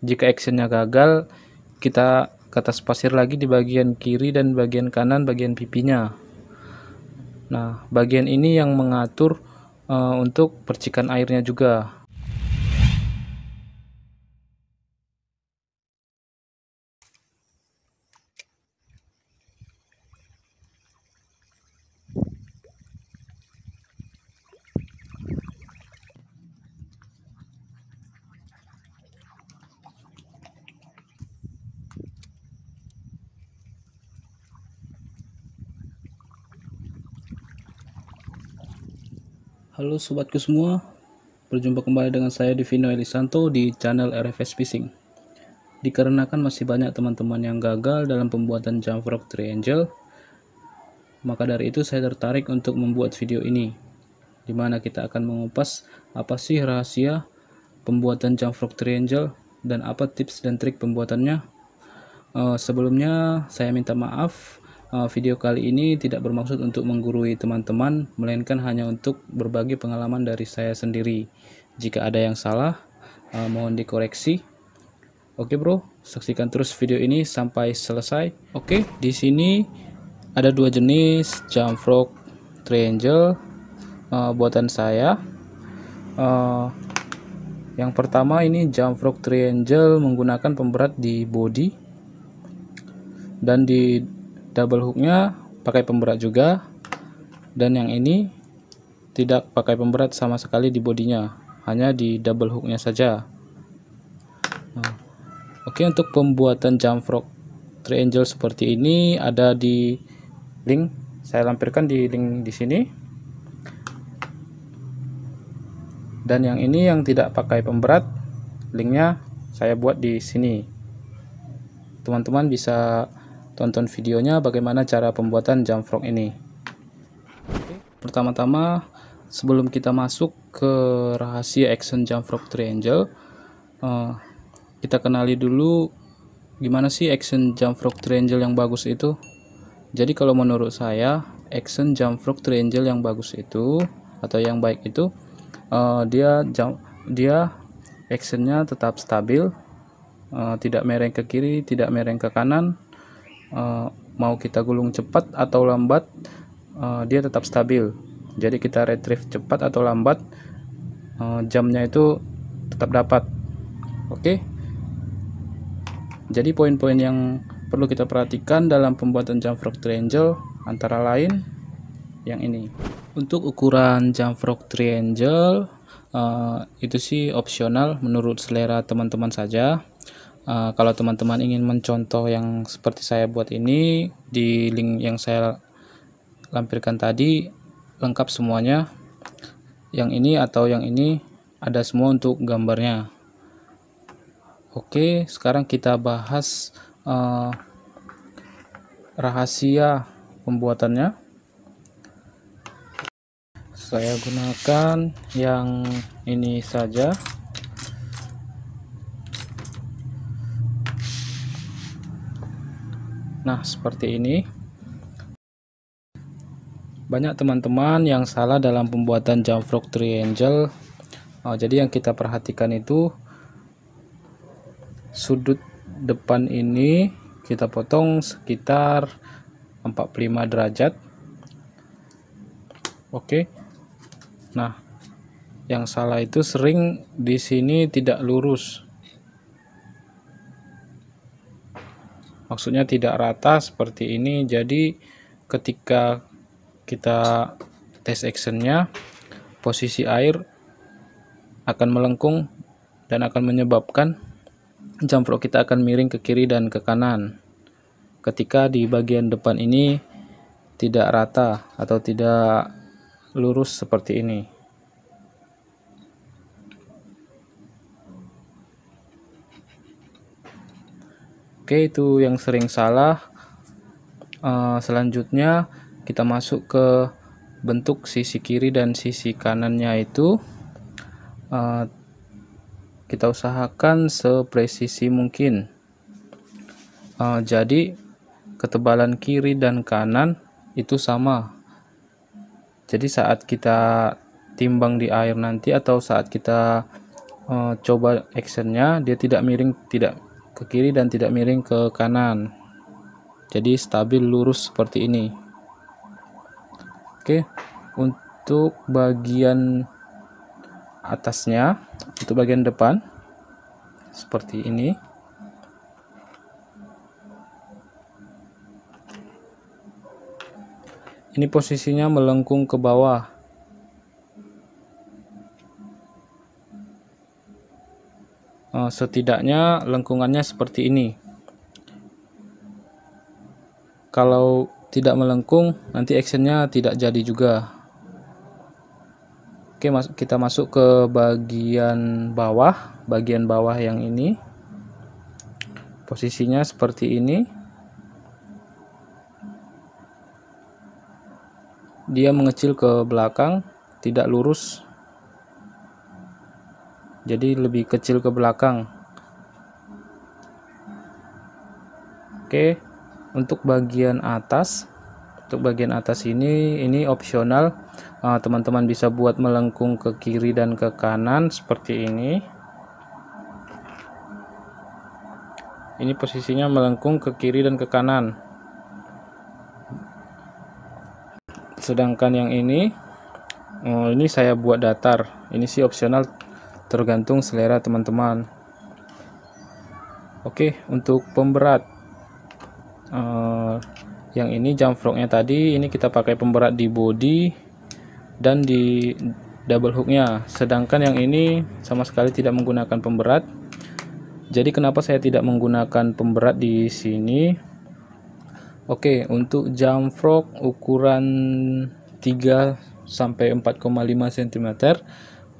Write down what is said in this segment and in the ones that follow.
Jika actionnya gagal, kita ke atas pasir lagi di bagian kiri dan bagian kanan bagian pipinya. Nah, bagian ini yang mengatur untuk percikan airnya juga. Halo sobatku semua, berjumpa kembali dengan saya Divino Elisanto di channel RFS Fishing. Dikarenakan masih banyak teman-teman yang gagal dalam pembuatan jump frog triangle, maka dari itu saya tertarik untuk membuat video ini, dimana kita akan mengupas apa sih rahasia pembuatan jump frog triangle dan apa tips dan trik pembuatannya. Sebelumnya saya minta maaf, video kali ini tidak bermaksud untuk menggurui teman-teman, melainkan hanya untuk berbagi pengalaman dari saya sendiri. Jika ada yang salah, mohon dikoreksi. Oke bro, saksikan terus video ini sampai selesai. Oke, di sini ada dua jenis jump frog triangle buatan saya. Yang pertama ini jump frog triangle menggunakan pemberat di body, dan di double hooknya pakai pemberat juga, dan yang ini tidak pakai pemberat sama sekali di bodinya, hanya di double hooknya saja. Oke, untuk pembuatan jump frog triangle seperti ini ada di link, saya lampirkan di link di sini. Dan yang ini yang tidak pakai pemberat, linknya saya buat di sini. Teman-teman bisa tonton videonya bagaimana cara pembuatan jump frog ini. Pertama-tama, sebelum kita masuk ke rahasia action jump frog triangle, kita kenali dulu gimana sih action jump frog triangle yang bagus itu. Jadi kalau menurut saya, action jump frog triangle yang bagus itu atau yang baik itu, dia actionnya tetap stabil, tidak mereng ke kiri, tidak mereng ke kanan. Mau kita gulung cepat atau lambat, dia tetap stabil. Jadi kita retrieve cepat atau lambat, jamnya itu tetap dapat. Oke. Jadi poin-poin yang perlu kita perhatikan dalam pembuatan jump frog triangle antara lain yang ini. Untuk ukuran jump frog triangle itu sih opsional menurut selera teman-teman saja. Kalau teman-teman ingin mencontoh yang seperti saya buat ini, di link yang saya lampirkan tadi lengkap semuanya. Yang ini atau yang ini ada semua untuk gambarnya. Oke, sekarang kita bahas rahasia pembuatannya. Saya gunakan yang ini saja. Nah, seperti ini. Banyak teman-teman yang salah dalam pembuatan jump frog triangle. Jadi yang kita perhatikan itu sudut depan ini kita potong sekitar 45 derajat. Oke. Nah, yang salah itu sering di sini tidak lurus. Maksudnya tidak rata seperti ini. Jadi ketika kita tes actionnya, posisi air akan melengkung dan akan menyebabkan jump frog kita akan miring ke kiri dan ke kanan ketika di bagian depan ini tidak rata atau tidak lurus seperti ini. Oke, itu yang sering salah. Selanjutnya kita masuk ke bentuk sisi kiri dan sisi kanannya itu. Kita usahakan sepresisi mungkin. Jadi ketebalan kiri dan kanan itu sama. Jadi saat kita timbang di air nanti atau saat kita coba actionnya, dia tidak miring, tidak ke kiri dan tidak miring ke kanan, jadi stabil lurus seperti ini. Oke, untuk bagian atasnya, untuk bagian depan seperti ini. Ini posisinya melengkung ke bawah. Setidaknya lengkungannya seperti ini. Kalau tidak melengkung, nanti actionnya tidak jadi juga. Oke, kita masuk ke bagian bawah yang ini. Posisinya seperti ini. Dia mengecil ke belakang, tidak lurus, jadi lebih kecil ke belakang. Oke, untuk bagian atas ini opsional. Teman-teman bisa buat melengkung ke kiri dan ke kanan seperti ini. Ini posisinya melengkung ke kiri dan ke kanan. Sedangkan yang ini saya buat datar. Ini sih opsional, tergantung selera teman-teman. Oke, untuk pemberat yang ini jump frognya tadi, ini kita pakai pemberat di body dan di double hooknya. Sedangkan yang ini sama sekali tidak menggunakan pemberat. Jadi kenapa saya tidak menggunakan pemberat di sini? Oke, untuk jump frog ukuran 3 sampai 4,5 cm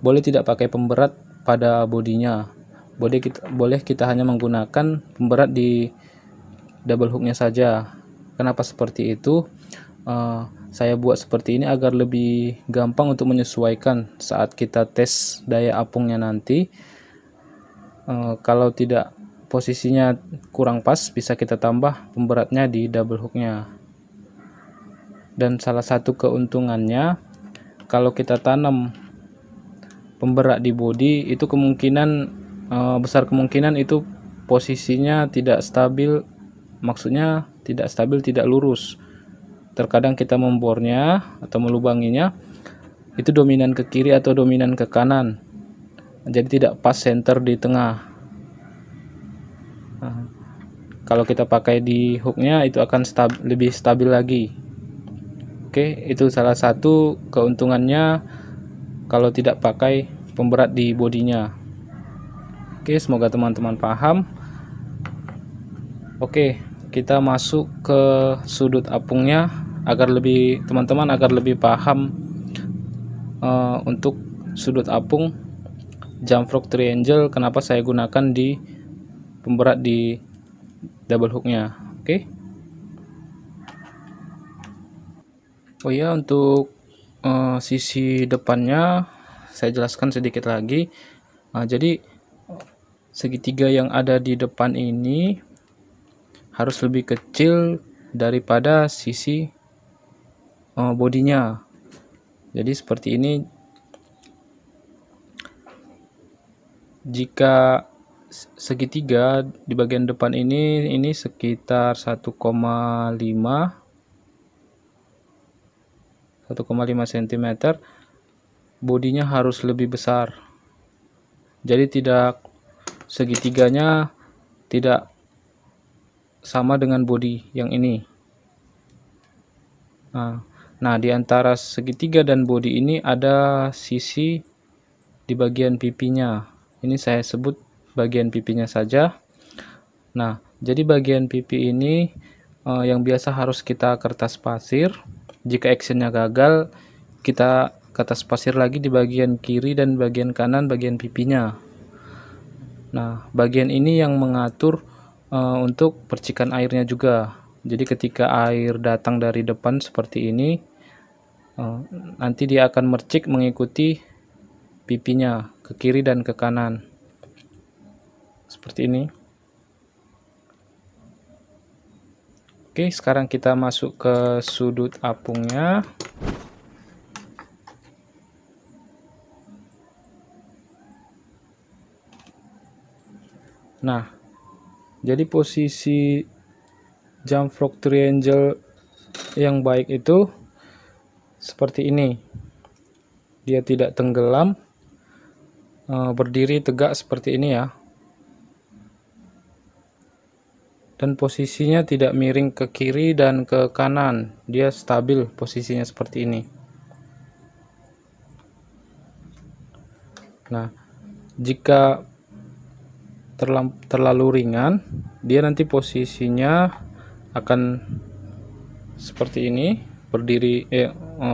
boleh tidak pakai pemberat pada bodinya. Boleh kita hanya menggunakan pemberat di double hooknya saja. Kenapa seperti itu? Saya buat seperti ini agar lebih gampang untuk menyesuaikan saat kita tes daya apungnya nanti. Kalau tidak, posisinya kurang pas, bisa kita tambah pemberatnya di double hooknya. Dan salah satu keuntungannya, kalau kita tanam pemberat di body, itu besar kemungkinan itu posisinya tidak stabil, maksudnya tidak stabil, tidak lurus. Terkadang kita membornya atau melubanginya itu dominan ke kiri atau dominan ke kanan, jadi tidak pas center di tengah. Kalau kita pakai di hooknya itu akan lebih stabil lagi. Oke, itu salah satu keuntungannya kalau tidak pakai pemberat di bodinya. Oke, semoga teman-teman paham. Oke, kita masuk ke sudut apungnya agar teman-teman lebih paham untuk sudut apung jump frog triangle, kenapa saya gunakan di pemberat di double hooknya. Oke. Oh ya, untuk sisi depannya saya jelaskan sedikit lagi. Jadi segitiga yang ada di depan ini harus lebih kecil daripada sisi bodinya. Jadi seperti ini. Jika segitiga di bagian depan ini sekitar 1,5 cm, bodinya harus lebih besar. Jadi segitiganya tidak sama dengan bodi yang ini. Nah, di antara segitiga dan bodi ini ada sisi di bagian pipinya. Ini saya sebut bagian pipinya saja. Nah, jadi bagian pipi ini yang biasa harus kita kertas pasir. Jika actionnya gagal, kita kertas pasir lagi di bagian kiri dan bagian kanan bagian pipinya. Nah, bagian ini yang mengatur untuk percikan airnya juga. Jadi ketika air datang dari depan seperti ini, nanti dia akan mercik mengikuti pipinya ke kiri dan ke kanan seperti ini. Oke, sekarang kita masuk ke sudut apungnya. Nah, jadi posisi jump frog triangle yang baik itu seperti ini. Dia tidak tenggelam, berdiri tegak seperti ini ya. Dan posisinya tidak miring ke kiri dan ke kanan, dia stabil posisinya seperti ini. Nah, jika terlalu ringan, dia nanti posisinya akan seperti ini, berdiri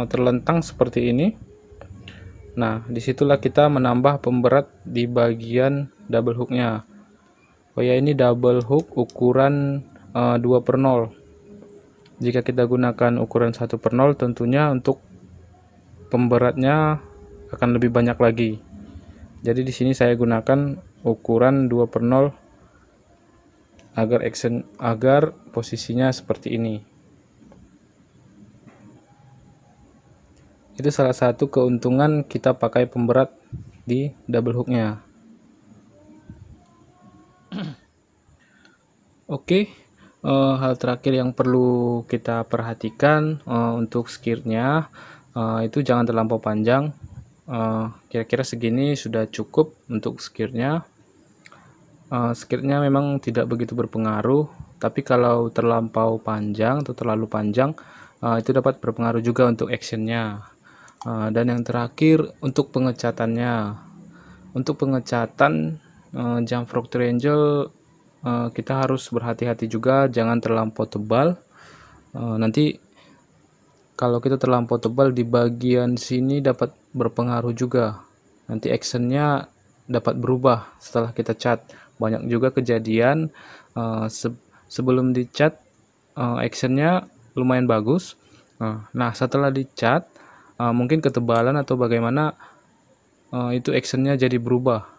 terlentang seperti ini. Nah, disitulah kita menambah pemberat di bagian double hooknya. Oh ya, ini double hook ukuran 2/0. Jika kita gunakan ukuran 1/0, tentunya untuk pemberatnya akan lebih banyak lagi. Jadi di sini saya gunakan ukuran 2/0 agar posisinya seperti ini. Itu salah satu keuntungan kita pakai pemberat di double hooknya. Oke, hal terakhir yang perlu kita perhatikan untuk skirtnya itu jangan terlampau panjang. Kira-kira segini sudah cukup untuk skirtnya. Skirtnya memang tidak begitu berpengaruh, tapi kalau terlampau panjang atau terlalu panjang itu dapat berpengaruh juga untuk actionnya. Dan yang terakhir untuk pengecatannya. Untuk pengecatan jump frog triangle kita harus berhati-hati juga, jangan terlampau tebal. Nanti kalau kita terlampau tebal di bagian sini dapat berpengaruh juga. Nanti actionnya dapat berubah setelah kita cat. Banyak juga kejadian sebelum dicat actionnya lumayan bagus. Nah, setelah dicat mungkin ketebalan atau bagaimana itu actionnya jadi berubah.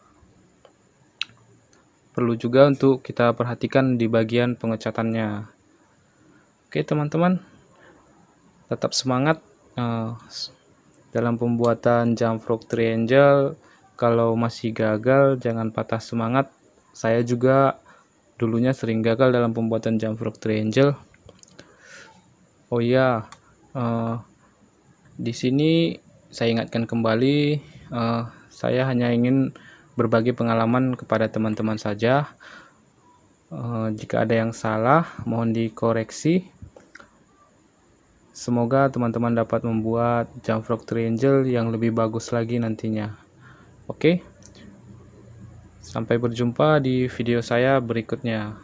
Perlu juga untuk kita perhatikan di bagian pengecatannya. Oke teman-teman, tetap semangat dalam pembuatan jump frog triangle. Kalau masih gagal, jangan patah semangat. Saya juga dulunya sering gagal dalam pembuatan jump frog triangle. Oh ya, di sini saya ingatkan kembali, saya hanya ingin berbagi pengalaman kepada teman-teman saja. Jika ada yang salah, mohon dikoreksi. Semoga teman-teman dapat membuat jump frog triangle yang lebih bagus lagi nantinya. Oke, sampai berjumpa di video saya berikutnya.